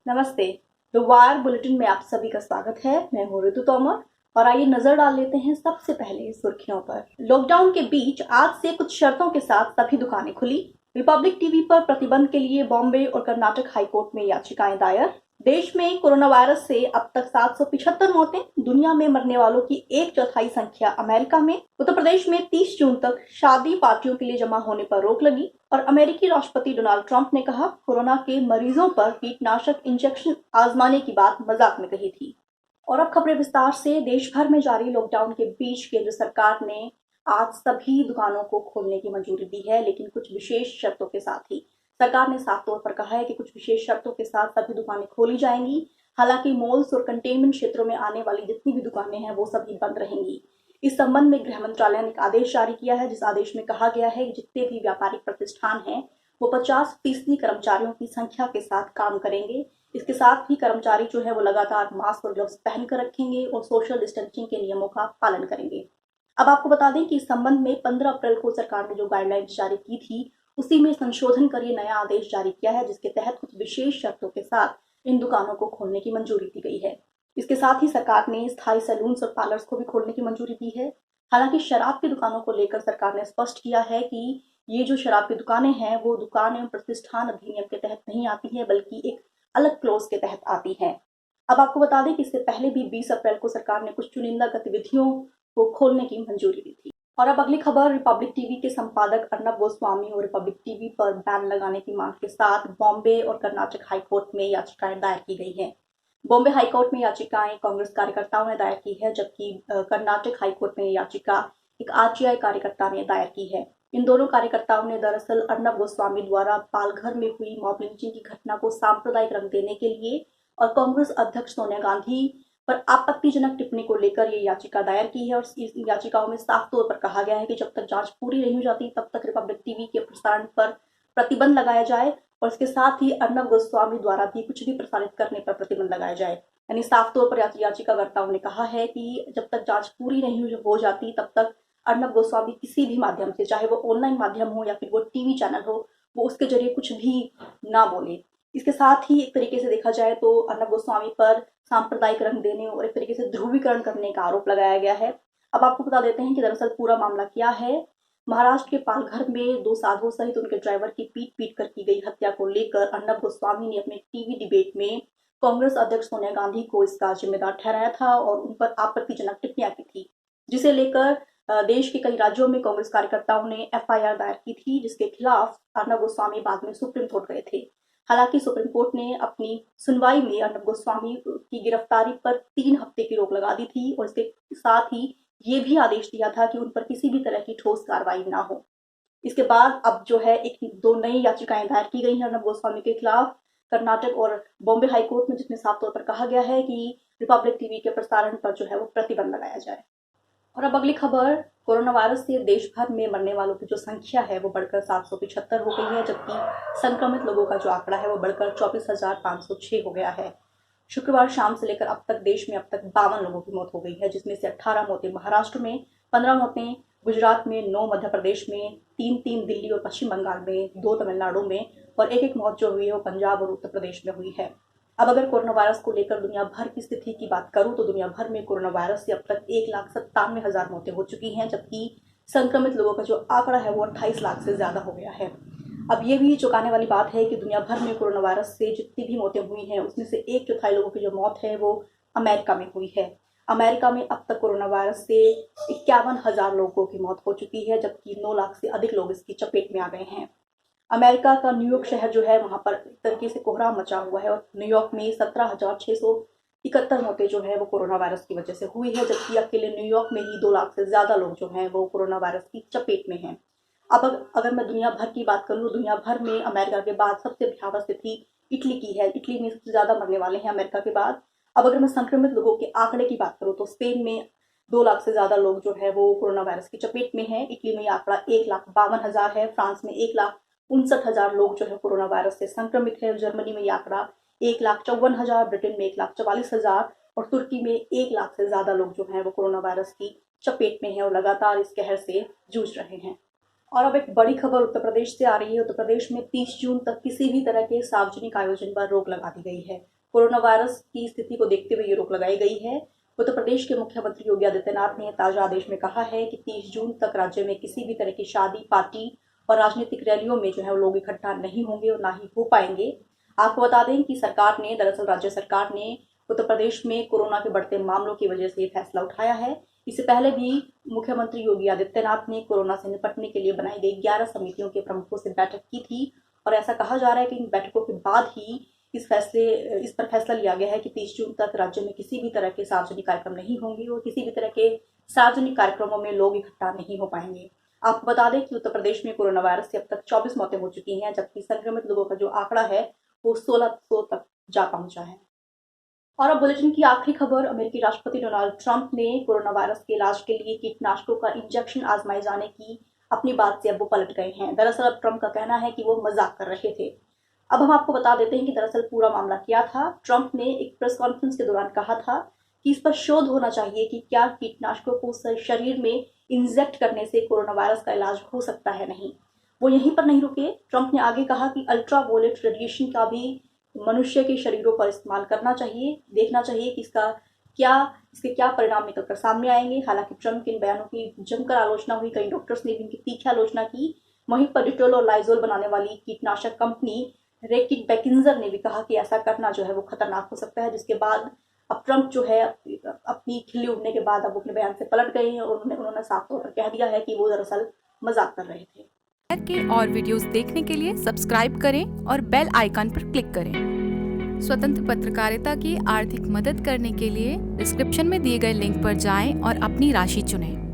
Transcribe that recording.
नमस्ते। The war bulletin में आप सभी का स्वागत है। मैं हूँ ऋतु तोमर और आइए नजर डाल लेते हैं सबसे पहले सुर्खियों पर। लॉकडाउन के बीच आज से कुछ शर्तों के साथ सभी दुकानें खुली। रिपब्लिक टीवी पर प्रतिबंध के लिए बॉम्बे और कर्नाटक हाईकोर्ट में याचिकाएं दायर। देश में कोरोना वायरस से अब तक 775 मौतें। दुनिया में मरने वालों की एक चौथाई संख्या अमेरिका में। उत्तर प्रदेश में 30 जून तक शादी पार्टियों के लिए जमा होने पर रोक लगी। और अमेरिकी राष्ट्रपति डोनाल्ड ट्रंप ने कहा, कोरोना के मरीजों पर कीटनाशक इंजेक्शन आजमाने की बात मजाक में कही थी। और अब खबरें विस्तार से। देश भर में जारी लॉकडाउन के बीच केंद्र सरकार ने आज सभी दुकानों को खोलने की मंजूरी दी है, लेकिन कुछ विशेष शर्तों के साथ ही। सरकार ने साफ तौर पर कहा है कि कुछ विशेष शर्तों के साथ सभी दुकानें खोली जाएंगी। हालांकि मॉल्स और कंटेनमेंट क्षेत्रों में आने वाली जितनी भी दुकानें हैं वो सभी बंद रहेंगी। इस संबंध में गृह मंत्रालय ने एक आदेश जारी किया है, जिस आदेश में कहा गया है कि जितने भी व्यापारिक प्रतिष्ठान हैं वो 50% कर्मचारियों की संख्या के साथ काम करेंगे। इसके साथ ही कर्मचारी जो है वो लगातार मास्क और ग्लव्स पहनकर रखेंगे और सोशल डिस्टेंसिंग के नियमों का पालन करेंगे। अब आपको बता दें कि इस संबंध में 15 अप्रैल को सरकार ने जो गाइडलाइंस जारी की थी उसी में संशोधन कर ये नया आदेश जारी किया है, जिसके तहत कुछ विशेष शर्तों के साथ इन दुकानों को खोलने की मंजूरी दी गई है। इसके साथ ही सरकार ने स्थायी सैलून्स और पार्लर्स को भी खोलने की मंजूरी दी है। हालांकि शराब की दुकानों को लेकर सरकार ने स्पष्ट किया है कि ये जो शराब की दुकानें हैं वो दुकान एवं प्रतिष्ठान अधिनियम के तहत नहीं आती है, बल्कि एक अलग क्लोज के तहत आती हैं। अब आपको बता दें कि इससे पहले भी 20 अप्रैल को सरकार ने कुछ चुनिंदा गतिविधियों को खोलने की मंजूरी दी थी। और अब अगली खबर। रिपब्लिक टीवी के संपादक अर्नब गोस्वामी और रिपब्लिक टीवी पर बैन लगाने की मांग के साथ बॉम्बे और कर्नाटक हाईकोर्ट में याचिकाएं दायर की गई हैं। बॉम्बे हाईकोर्ट में याचिकाएं कांग्रेस कार्यकर्ताओं ने दायर की है, जबकि कर्नाटक हाईकोर्ट में याचिका एक आरटीआई कार्यकर्ता ने दायर की है। इन दोनों कार्यकर्ताओं ने दरअसल अर्नब गोस्वामी द्वारा पालघर में हुई मॉब लिंचिंग की घटना को सांप्रदायिक रंग देने के लिए और कांग्रेस अध्यक्ष सोनिया गांधी पर आपत्तिजनक टिप्पणी को लेकर ये याचिका दायर की है। और इस याचिकाओं में साफ तौर पर कहा गया है कि जब तक जांच पूरी नहीं हो जाती तब तक रिपब्लिक टीवी के प्रसारण पर प्रतिबंध लगाया जाए और इसके साथ ही अर्नब गोस्वामी द्वारा भी कुछ भी प्रसारित करने पर प्रतिबंध लगाया जाए। यानी साफ तौर पर याचिकाकर्ताओं ने कहा है कि जब तक जांच पूरी नहीं हो जाती तब तक अर्नब गोस्वामी किसी भी माध्यम से, चाहे वो ऑनलाइन माध्यम हो या फिर वो टीवी चैनल हो, वो उसके जरिए कुछ भी ना बोले। इसके साथ ही एक तरीके से देखा जाए तो अर्नब गोस्वामी पर सांप्रदायिक रंग देने और एक तरीके से ध्रुवीकरण करने का आरोप लगाया गया है। अब आपको बता देते हैं कि दरअसल पूरा मामला क्या है। महाराष्ट्र के पालघर में 2 साधुओं सहित उनके ड्राइवर की पीट कर की गई हत्या को लेकर अर्नब गोस्वामी ने अपने टीवी डिबेट में कांग्रेस अध्यक्ष सोनिया गांधी को इसका जिम्मेदार ठहराया था और उन पर आपत्तिजनक टिप्पणियां की थी, जिसे लेकर देश के कई राज्यों में कांग्रेस कार्यकर्ताओं ने एफआईआर दायर की थी, जिसके खिलाफ अर्नब गोस्वामी बाद में सुप्रीम कोर्ट गए थे। हालांकि सुप्रीम कोर्ट ने अपनी सुनवाई में अर्नब गोस्वामी की गिरफ्तारी पर 3 हफ्ते की रोक लगा दी थी और इसके साथ ही ये भी आदेश दिया था कि उन पर किसी भी तरह की ठोस कार्रवाई ना हो। इसके बाद अब जो है एक 2 नई याचिकाएं दायर की गई हैं अर्नब गोस्वामी के खिलाफ कर्नाटक और बॉम्बे हाईकोर्ट में, जिसमें साफ तौर पर कहा गया है कि रिपब्लिक टीवी के प्रसारण पर जो है वो प्रतिबंध लगाया जाए। और अब अगली खबर। कोरोना वायरस से देश भर में मरने वालों की जो संख्या है वो बढ़कर 775 हो गई है, जबकि संक्रमित लोगों का जो आंकड़ा है वो बढ़कर 24,506 हो गया है। शुक्रवार शाम से लेकर अब तक देश में अब तक 52 लोगों की मौत हो गई है, जिसमें से 18 मौतें महाराष्ट्र में, 15 मौतें गुजरात में, 9 मध्य प्रदेश में, 3 दिल्ली और पश्चिम बंगाल में, 2 तमिलनाडु में और एक मौत जो हुई है वो पंजाब और उत्तर प्रदेश में हुई है। अब अगर कोरोना वायरस को लेकर दुनिया भर की स्थिति की बात करूं तो दुनिया भर में कोरोना वायरस से अब तक 1,97,000 मौतें हो चुकी हैं, जबकि संक्रमित लोगों का जो आंकड़ा है वो 28 लाख से ज्यादा हो गया है। अब ये भी चौंकाने वाली बात है कि दुनिया भर में कोरोना वायरस से जितनी भी मौतें हुई हैं उसमें से एक चौथाई लोगों की जो मौत है वो अमेरिका में हुई है। अमेरिका में अब तक कोरोना वायरस से 51,000 लोगों की मौत हो चुकी है, जबकि 9 लाख से अधिक लोग इसकी चपेट में आ गए हैं। अमेरिका का न्यूयॉर्क शहर जो है वहां पर एक तरीके से कोहराम मचा हुआ है और न्यूयॉर्क में 17,671 मौतें जो है वो कोरोना वायरस की वजह से हुई है, जबकि अकेले न्यूयॉर्क में ही 2 लाख से ज्यादा लोग जो हैं वो कोरोना वायरस की चपेट में हैं। अब अगर मैं दुनिया भर की बात करूँ तो दुनिया भर में अमेरिका के बाद सबसे भयावह स्थिति इटली की है। इटली में सबसे ज्यादा मरने वाले हैं अमेरिका के बाद। अब अगर मैं संक्रमित लोगों के आंकड़े की बात करूँ तो स्पेन में 2 लाख से ज्यादा लोग जो है वो कोरोना वायरस की चपेट में है। इटली में आंकड़ा 1,52,000 है। फ्रांस में 1,59,000 लोग जो है कोरोना वायरस से संक्रमित है। जर्मनी में ये आंकड़ा 1,54,000, ब्रिटेन में 1,44,000 और तुर्की में 1 लाख से ज्यादा लोग जो हैं वो कोरोना वायरस की चपेट में है और लगातार इस कहर से जूझ रहे हैं। और अब एक बड़ी खबर उत्तर प्रदेश से आ रही है। उत्तर प्रदेश में 30 जून तक किसी भी तरह के सार्वजनिक आयोजन पर रोक लगा दी गई है। कोरोना वायरस की स्थिति को देखते हुए ये रोक लगाई गई है। उत्तर प्रदेश के मुख्यमंत्री योगी आदित्यनाथ ने ताजा आदेश में कहा है कि 30 जून तक राज्य में किसी भी तरह की शादी, पार्टी और राजनीतिक रैलियों में जो है वो लोग इकट्ठा नहीं होंगे और ना ही हो पाएंगे। आपको बता दें कि दरअसल राज्य सरकार ने उत्तर प्रदेश में कोरोना के बढ़ते मामलों की वजह से ये फैसला उठाया है। इससे पहले भी मुख्यमंत्री योगी आदित्यनाथ ने कोरोना से निपटने के लिए बनाई गई 11 समितियों के प्रमुखों से बैठक की थी और ऐसा कहा जा रहा है कि इन बैठकों के बाद ही इस पर फैसला लिया गया है कि 30 जून तक राज्य में किसी भी तरह के सार्वजनिक कार्यक्रम नहीं होंगे और किसी भी तरह के सार्वजनिक कार्यक्रमों में लोग इकट्ठा नहीं हो पाएंगे। आपको बता दें कि उत्तर प्रदेश में कोरोना वायरस से अब तक 24 मौतें हो चुकी हैं, जबकि संक्रमित लोगों का जो आंकड़ा है वो 1600 तक जा पहुंचा है। और अब बुलेटिन की आखिरी खबर, अमेरिकी राष्ट्रपति डोनाल्ड ट्रंप ने कोरोना वायरस के इलाज के लिए कीटनाशकों का इंजेक्शन आजमाए जाने की अपनी बात से अब वो पलट गए हैं। दरअसल अब ट्रंप का कहना है कि वो मजाक कर रहे थे। अब हम आपको बता देते हैं कि दरअसल पूरा मामला क्या था। ट्रंप ने एक प्रेस कॉन्फ्रेंस के दौरान कहा था कि इस पर शोध होना चाहिए कि क्या कीटनाशकों को शरीर में इंजेक्ट करने से कोरोना वायरस का इलाज हो सकता है नहीं। वो यहीं पर नहीं रुके। ट्रंप ने आगे कहा कि अल्ट्रावायलेट रेडिएशन का भी मनुष्य के शरीरों पर इस्तेमाल करना चाहिए, देखना चाहिए कि इसके क्या परिणाम निकलकर सामने आएंगे। हालांकि ट्रंप के इन बयानों की जमकर आलोचना हुई। कई डॉक्टर्स ने भी इनकी तीखी आलोचना की। वहीं पर डिटोल और लाइजोल बनाने वाली कीटनाशक कंपनी रेकिट बैकिंजर ने भी कहा कि ऐसा करना जो है वो खतरनाक हो सकता है, जिसके बाद अब ट्रंप जो है अपनी खिल्ली उड़ने के बाद अब अपने बयान से पलट गए हैं और उन्होंने साफ तौर पर कह दिया है कि वो दरअसल मजाक कर रहे थे। के और वीडियोस देखने के लिए सब्सक्राइब करें और बेल आइकन पर क्लिक करें। स्वतंत्र पत्रकारिता की आर्थिक मदद करने के लिए डिस्क्रिप्शन में दिए गए लिंक पर जाएं और अपनी राशि चुनें।